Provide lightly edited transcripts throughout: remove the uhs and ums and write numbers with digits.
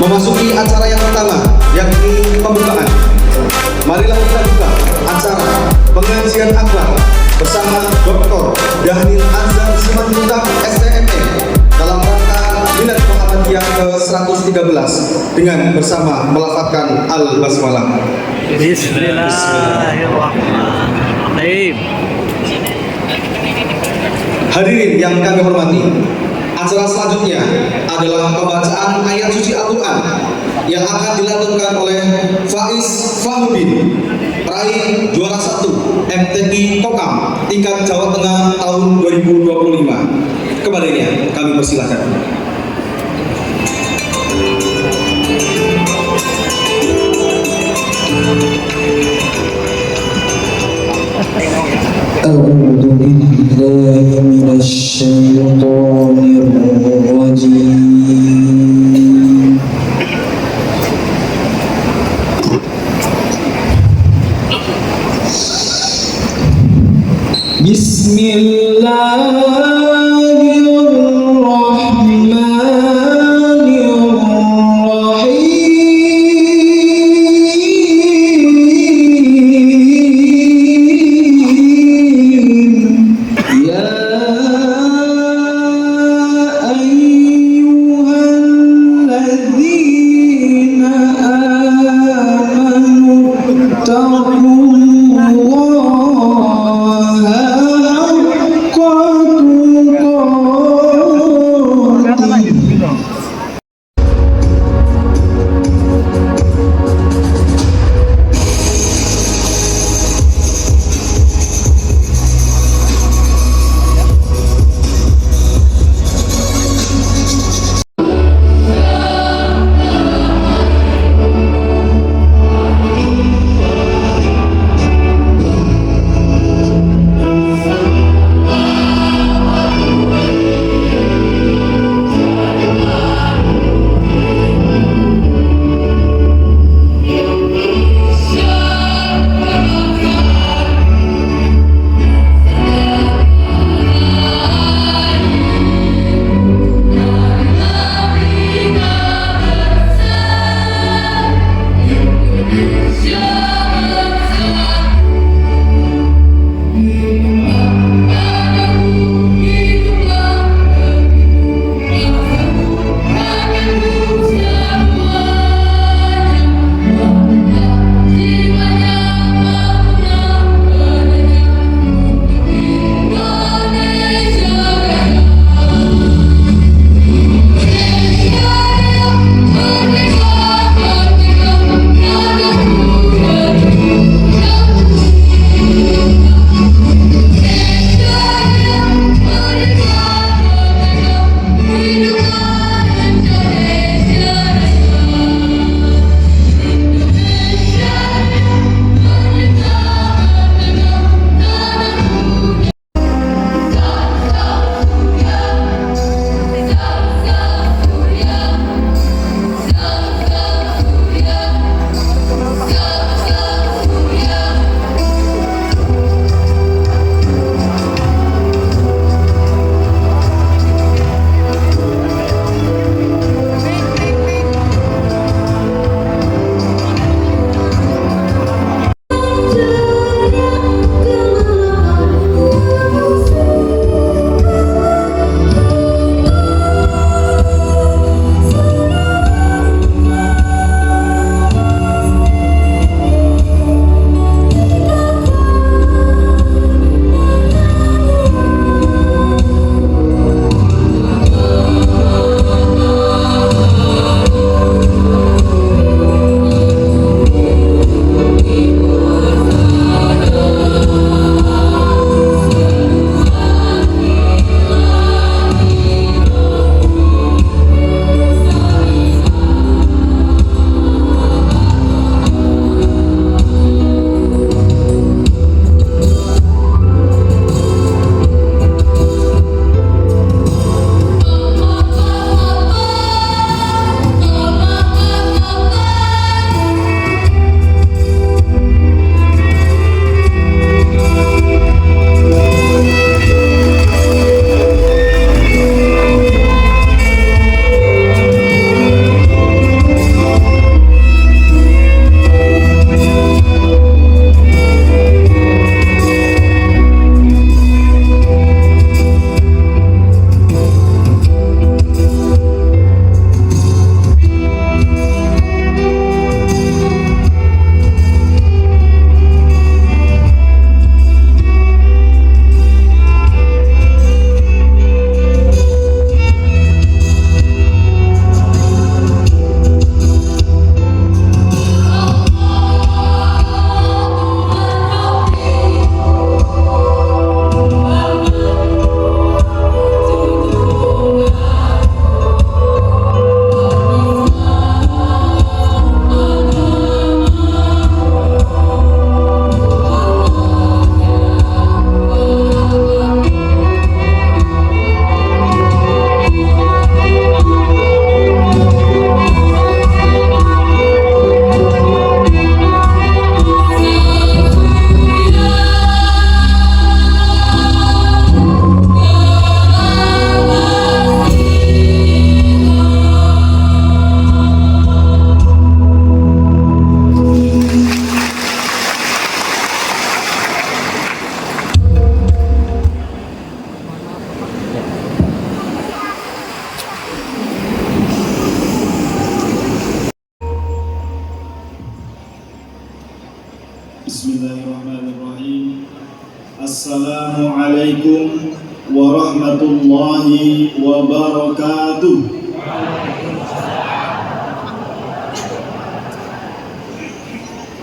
memasuki acara yang pertama, yakni pembukaan. Marilah kita buka acara pengajian akbar bersama Dr. Dhanil Azhar Simanjuntak STME dalam rangka Milad Muhammadiyah ke-113 dengan bersama melafadzkan Al-Basmalah. Bismillahirrahmanirrahim. Hadirin yang kami hormati, acara selanjutnya adalah pembacaan ayat suci Al-Quran yang akan dilantunkan oleh Faiz Fahudin, peraih juara 1 MTQ Kokam tingkat Jawa Tengah tahun 2025. Kembalinya kami persilahkan. أعوذ بالله من الشيطان الرجيم بسم الله الرحمن Bismillahirrahmanirrahim. Assalamualaikum warahmatullahi wabarakatuh.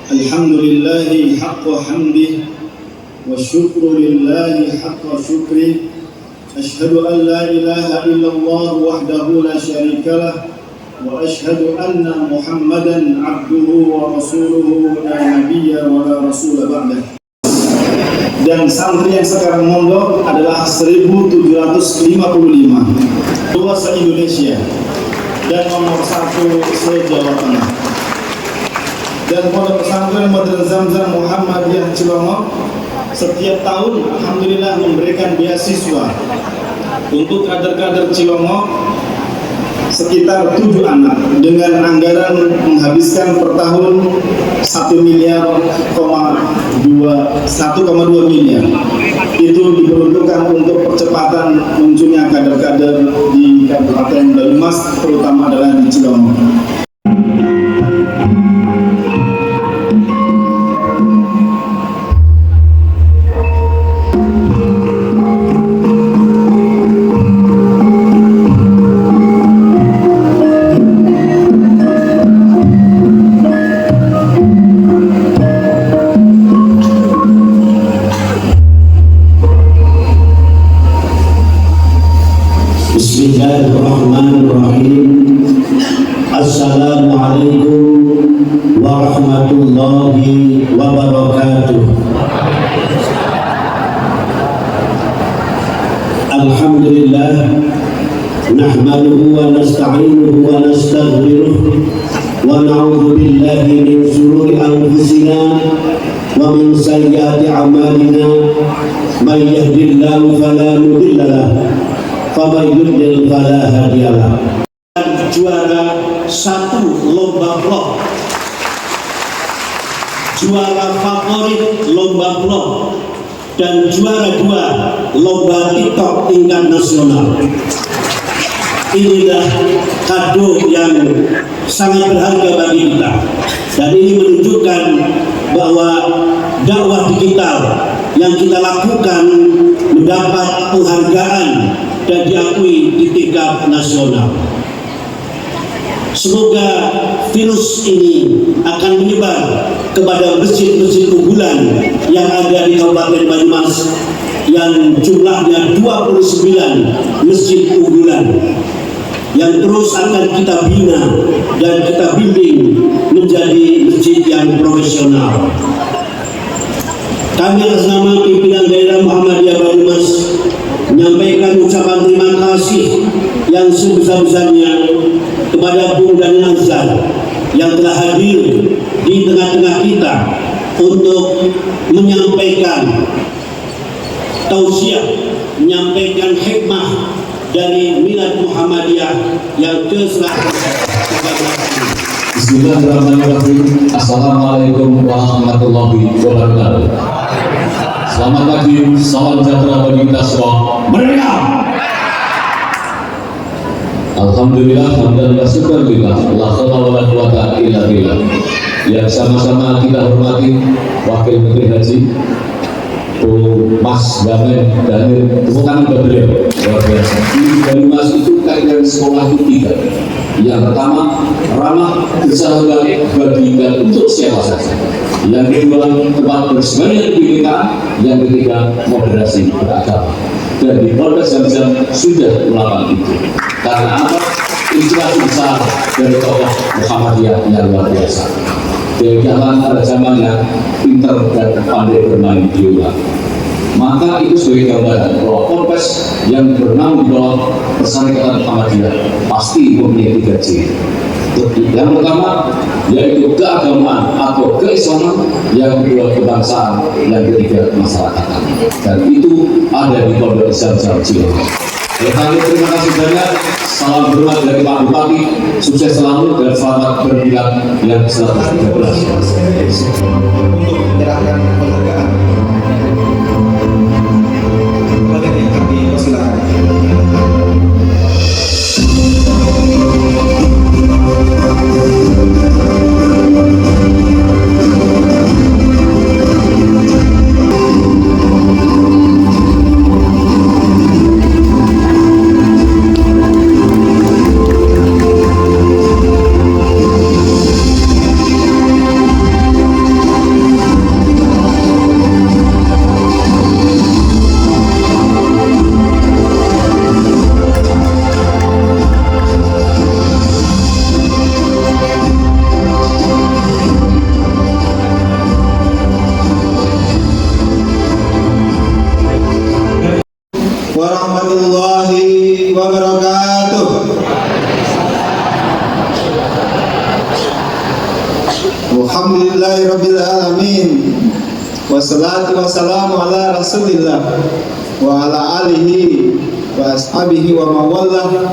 Alhamdulillahi haqqa hamdih wa syukru lillahi haqqa syukrih. Ashhadu an la ilaha illallah wahdahu la syarikalah wa ashhadu anna Muhammadan abduhu wa rasuluhu la nabiyya wa la rasula ba'dah. Dan santri yang sekarang mondok adalah 1755, dua se-Indonesia dan nomor 1 se-Jawa Tengah. Dan pondok pesantren Modern Zamzam Muhammadiyah Cilongok setiap tahun alhamdulillah memberikan beasiswa untuk kader-kader Cilongok sekitar 7 anak dengan anggaran menghabiskan per tahun 1,2 miliar. Itu diperuntukkan untuk percepatan munculnya kader-kader di Kabupaten Banyumas, terutama adalah di Cilongok. Bismillahirrahmanirrahim. Assalamualaikum warahmatullahi wabarakatuh. Alhamdulillah, nahmaduhu wa nasta'inuhu wa nastaghfiruh wa na'udzu billahi min shururi anfusina wa min sayyiati a'malina. May yahdihillahu fala mudilla lahu faman yudlil fala hadiyalah. Juara 1 lomba vlog, juara favorit lomba vlog, dan juara 2 lomba TikTok tingkat nasional. Inilah kado yang sangat berharga bagi kita, dan ini menunjukkan bahwa dakwah digital yang kita lakukan mendapat penghargaan dan diakui di tingkat nasional. Semoga virus ini akan menyebar kepada masjid-masjid unggulan yang ada di Kabupaten Banyumas, yang jumlahnya 29 masjid unggulan, yang terus akan kita bina dan kita bimbing menjadi masjid yang profesional. Kami atas nama pimpinan daerah Muhammadiyah Banyumas menyampaikan ucapan terima kasih yang sebesar-besarnya kepada Bung Daniel Azhar yang telah hadir di tengah-tengah kita untuk menyampaikan tausiah, menyampaikan hikmah dari Milad Muhammadiyah yang ke-113. Bismillahirrahmanirrahim. Assalamualaikum warahmatullahi wabarakatuh. Selamat pagi, salam sejahtera bagi kita semua. Merdeka! Alhamdulillah, hamdan wa syukurillah, la haula wala quwata illa billah. Yang sama-sama kita hormati Wakil Menteri Haji Bu Mas Gamen Daniel, tepuk tangan buat beliau. Luar biasa. Di Banyumas itu kaitan sekolah itu 3. Yang pertama, ramah bersahabat bagi dan untuk siapa saja. Yang kedua, tempat bersemayam pendidikan. Yang ketiga, moderasi beragama. Dan di Polres Zamzam sudah melakukan itu. Karena apa? Inspirasi besar dari tokoh Muhammadiyah yang luar biasa. Dari zaman pada zamannya pintar dan pandai bermain biola. Maka itu sebagai gambaran bahwa Polres yang bernama di bawah Perserikatan Muhammadiyah pasti mempunyai 3 ciri. Yang pertama yaitu keagamaan atau keislaman, yang kedua kebangsaan, yang ketiga kemasyarakatan. Dan itu ada di Pondok Zamzam Cilongok. Terima kasih banyak. Salam hormat dari Pak Bupati. Sukses selalu dan selamat bermilad yang ke-113. Untuk menyerahkan penghargaan. Bagian yang kami persilakan. Alhamdulillahirabbil alamin. Wassalatu wassalamu ala Rasulillah wa ala alihi wa ashabihi wa mawallah.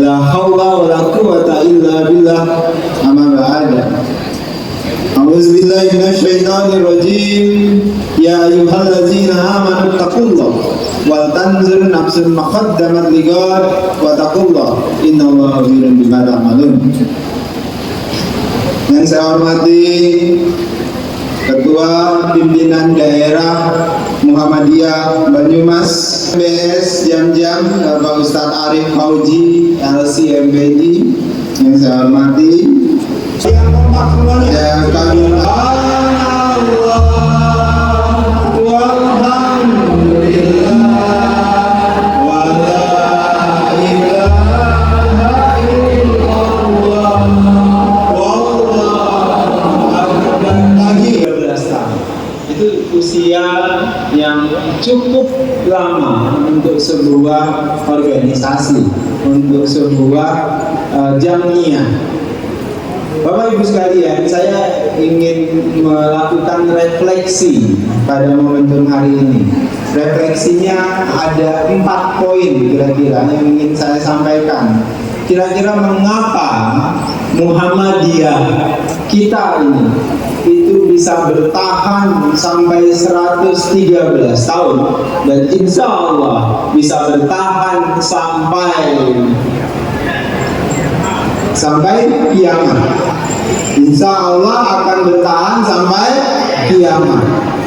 La haula wa la quwwata illa billah. Amma ba'da. A'udzu billahi minasyaitonir rajim. Ya ayyuhallazina amanu taqullaha wal tanzur nafsun ma qaddamat lighad wa taqullaha innallaha khabirun bima ta'malun. Yang saya hormati Ketua Pimpinan Daerah Muhammadiyah Banyumas BS Jam-Jam Bapak Ustadz Arif Fauji LCMPD. Yang saya hormati yang kami usia yang cukup lama untuk sebuah organisasi, untuk sebuah jamiyah. Bapak Ibu sekalian, saya ingin melakukan refleksi pada momentum hari ini. Refleksinya ada 4 poin kira-kira yang ingin saya sampaikan. Kira-kira mengapa Muhammadiyah kita ini itu bisa bertahan sampai 113 tahun dan insya Allah bisa bertahan sampai kiamat. Insya Allah akan bertahan sampai kiamat.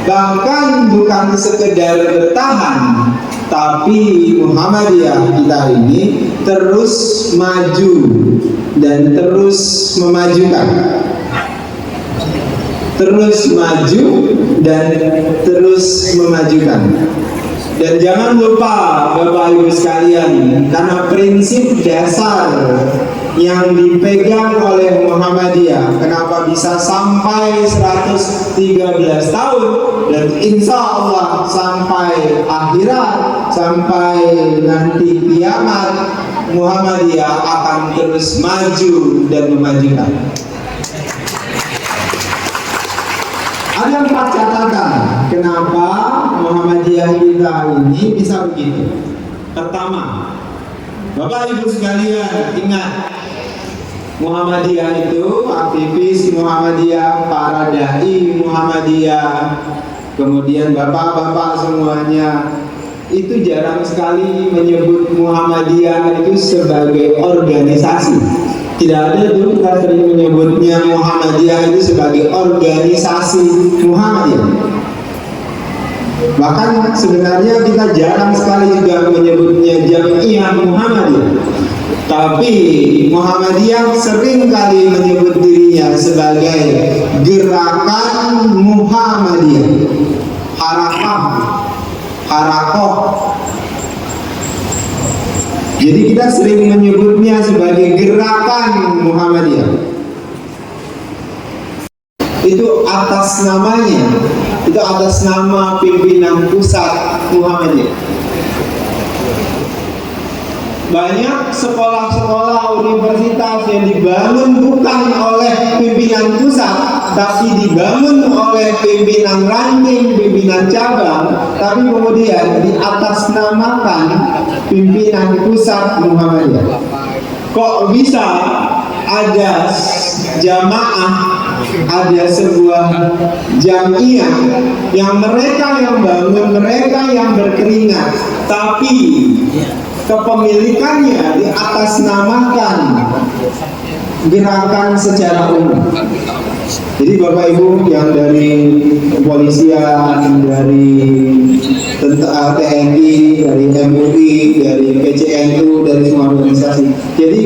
Bahkan bukan sekedar bertahan, tapi Muhammadiyah kita ini terus maju dan terus memajukan. Terus maju dan terus memajukan. Dan jangan lupa Bapak Ibu sekalian, karena prinsip dasar yang dipegang oleh Muhammadiyah, kenapa bisa sampai 113 tahun dan insya Allah sampai akhirat, sampai nanti kiamat, Muhammadiyah akan terus maju dan memajukan. Ada 4 catatan kenapa Muhammadiyah kita ini bisa begitu. Pertama, Bapak Ibu sekalian ingat, Muhammadiyah itu aktivis Muhammadiyah, para dai Muhammadiyah, kemudian bapak-bapak semuanya itu jarang sekali menyebut Muhammadiyah itu sebagai organisasi. Tidak ada tuh kita sering menyebutnya Muhammadiyah itu sebagai organisasi Muhammadiyah. Bahkan sebenarnya kita jarang sekali juga menyebutnya Jamiah Muhammadiyah. Tapi Muhammadiyah sering kali menyebut dirinya sebagai Gerakan Muhammadiyah, Harakoh. Jadi kita sering menyebutnya sebagai Gerakan Muhammadiyah. Itu atas namanya, itu atas nama pimpinan pusat Muhammadiyah. Banyak sekolah-sekolah universitas yang dibangun bukan oleh pimpinan pusat, tapi dibangun oleh pimpinan ranting, pimpinan cabang, tapi kemudian diatasnamakan pimpinan pusat Muhammadiyah. Kok bisa ada jamaah, ada sebuah jamiah yang mereka yang bangun, mereka yang berkeringat, tapi kepemilikannya diatasnamakan gerakan secara umum. Jadi Bapak Ibu yang dari kepolisian, dari TNI, dari MUI, dari PCNU, dari semua organisasi. Jadi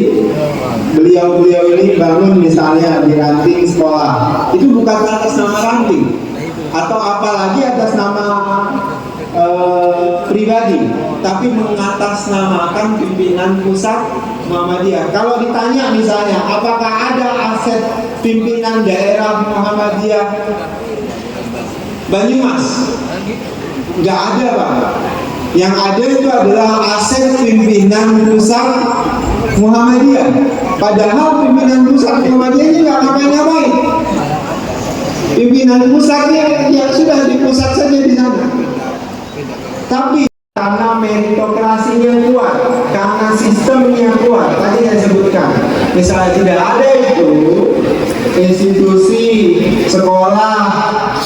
beliau-beliau ini bangun misalnya di ranting sekolah, itu bukan atas nama ranting atau apalagi atas nama pribadi, tapi mengatasnamakan pimpinan pusat Muhammadiyah. Kalau ditanya misalnya, apakah ada aset pimpinan daerah Muhammadiyah Banyumas? Nggak ada, Pak. Yang ada itu adalah aset pimpinan pusat Muhammadiyah. Padahal pimpinan pusat Muhammadiyah ini nggak ngapain-ngapain. pimpinan pusatnya yang sudah di pusat saja di sana. Tapi karena meritokrasinya kuat, karena sistemnya kuat, tadi saya sebutkan, misalnya tidak ada itu institusi sekolah,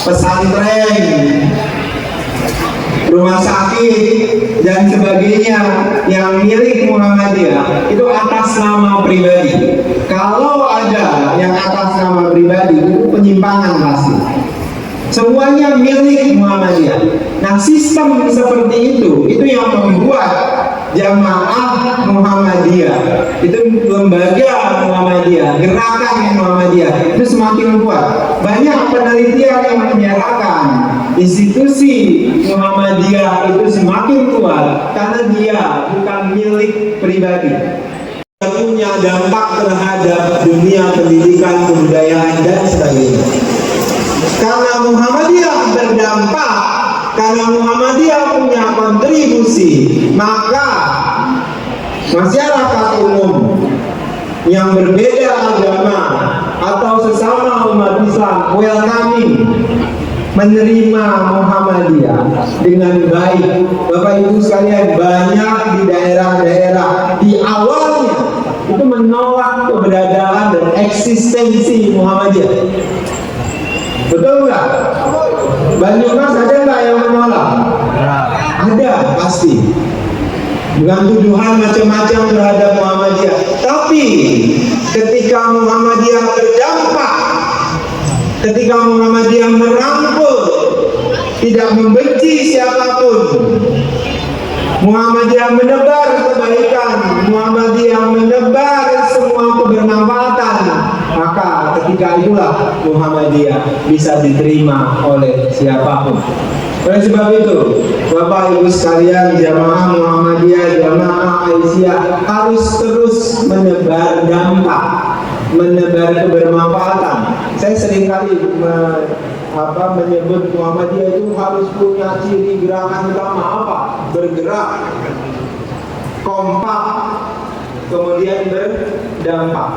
pesantren, rumah sakit dan sebagainya yang milik Muhammadiyah itu atas nama pribadi. Kalau ada yang atas nama pribadi itu penyimpangan pasti. Semuanya milik Muhammadiyah. Nah, sistem seperti itu yang membuat Jamaah Muhammadiyah, itu lembaga Muhammadiyah, gerakan Muhammadiyah itu semakin kuat. Banyak penelitian yang menyatakan institusi Muhammadiyah itu semakin kuat karena dia bukan milik pribadi. Punya dampak terhadap dunia pendidikan, kebudayaan dan sebagainya. Karena Muhammadiyah berdampak, karena Muhammadiyah punya kontribusi, maka masyarakat umum yang berbeda agama atau sesama umat Islam welcoming, menerima Muhammadiyah dengan baik. Bapak Ibu sekalian, banyak di daerah-daerah di awalnya itu menolak keberadaan dan eksistensi Muhammadiyah. Betul nggak? Banyumas ada nggak yang menolak? Ada, pasti. Dengan tuduhan macam-macam terhadap Muhammadiyah. Tapi ketika Muhammadiyah berdampak, ketika Muhammadiyah merangkul, tidak membenci siapapun, Muhammadiyah menebar kebaikan, Muhammadiyah menebar semua kebermanfaatan, maka ketika itulah Muhammadiyah bisa diterima oleh siapapun. Oleh sebab itu, Bapak Ibu sekalian, jamaah Muhammadiyah, jamaah Aisyah harus terus menebar dampak, menebar kebermanfaatan. Saya seringkali menyebut Muhammadiyah itu harus punya ciri gerakan utama apa? Bergerak, kompak, kemudian berdampak.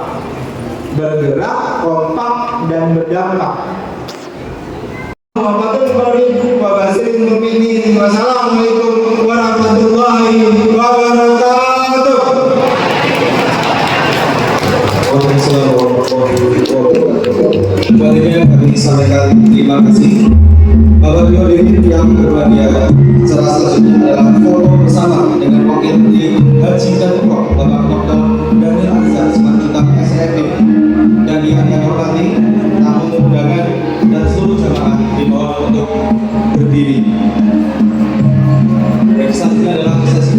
Bergerak, kompak, dan berdampak. Wassalamualaikum warahmatullahi wabarakatuh. Selanjutnya kami sampaikan terima kasih Bapak Ibu hadirin yang berbahagia. Secara selanjutnya adalah foto bersama dengan Wakil Menteri Haji dan Umroh Bapak Dr. Daniel Azhar Simanjuntak SME, dan yang kami hormati tamu undangan dan seluruh jamaah dimohon untuk berdiri. Selanjutnya adalah sesi